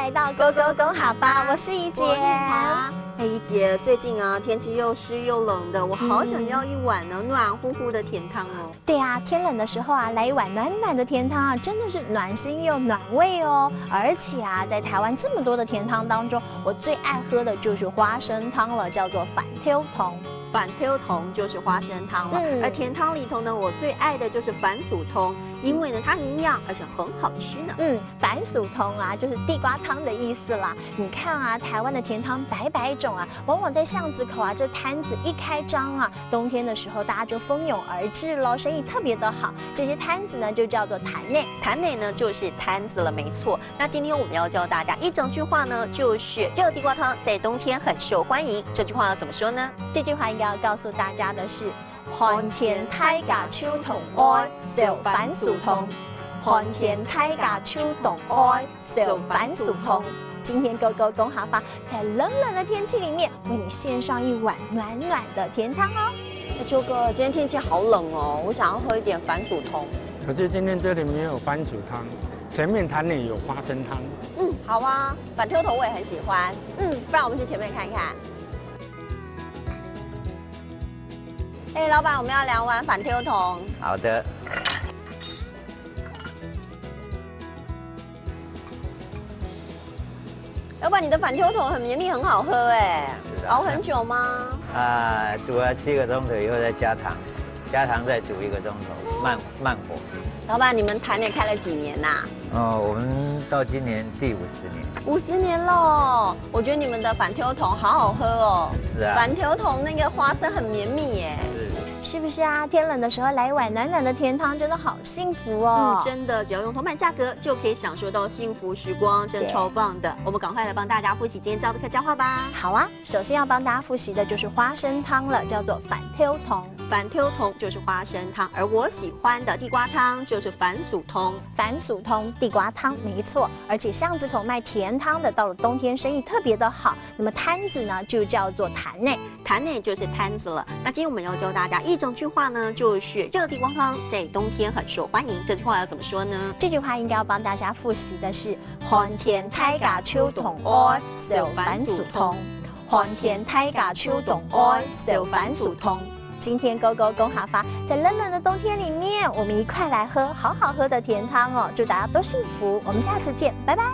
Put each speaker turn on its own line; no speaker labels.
来到勾勾公好吧，我是怡姐。
怡姐，最近啊，天气又湿又冷的，我好想要一碗呢暖乎乎的甜汤哦。
对啊，天冷的时候啊，来一碗暖暖的甜汤啊，真的是暖心又暖胃哦。而且啊，在台湾这么多的甜汤当中，我最爱喝的就是花生汤了，叫做反挑糖。
反挑糖就是花生汤了，而甜汤里头呢，我最爱的就是反薯通，因为呢它营养而且很好吃呢。
反薯通啊，就是地瓜汤的意思啦。你看啊，台湾的甜汤百百种啊，往往在巷子口啊，这摊子一开张啊，冬天的时候大家就蜂拥而至喽，生意特别的好。这些摊子呢就叫做摊内，
摊内呢就是摊子了，没错。那今天我们要教大家一整句话呢，就是热地瓜汤在冬天很受欢迎。这句话要怎么说呢？
这句话应该要告诉大家的是：寒天太假秋同愛，受反薯通。寒天太假秋同愛，受反薯通。今天勾勾公好坊在冷冷的天气里面，为你献上一碗暖暖的甜汤哦。
秋哥，今天天气好冷哦，我想要喝一点反薯通。
可是今天这里没有番薯汤，前面摊里有花生汤。
好啊，反挑头我也很喜欢。不然我们去前面看一看。老板，我们要2碗反挑头。
好的。
老板，你的反挑头很绵密，很好喝哎。熬很久吗？
煮了7个钟头以后再加糖，加糖再煮1个钟头，慢火。
老板，你们摊内开了几年呐？
我们到今年第50年。
50年喽！我觉得你们的反挑头好好喝哦。
是啊。
反挑头那个花生很绵密耶。
是不是啊？天冷的时候来一碗暖暖的甜汤，真的好幸福哦！
真的，只要用铜板价格就可以享受到幸福时光，真超棒的。我们赶快来帮大家复习今天教的客家话吧。
好啊，首先要帮大家复习的就是花生汤了，叫做反挑糖。
反挑糖就是花生汤，而我喜欢的地瓜汤就是反薯通。
反薯通地瓜汤，没错。而且巷子口卖甜汤的，到了冬天生意特别的好。那么摊子呢，就叫做摊内，
摊内就是摊子了。那今天我们要教大家一整句话呢，就是热地瓜汤在冬天很受欢迎。这句话要怎么说呢？
这句话应该要帮大家复习的是：寒天太假秋同愛，受反薯通。寒天太假秋同愛，受反薯通。今天勾勾公好坊在冷冷的冬天里面，我们一块来喝好好喝的甜汤哦！祝大家都幸福，我们下次见，拜拜。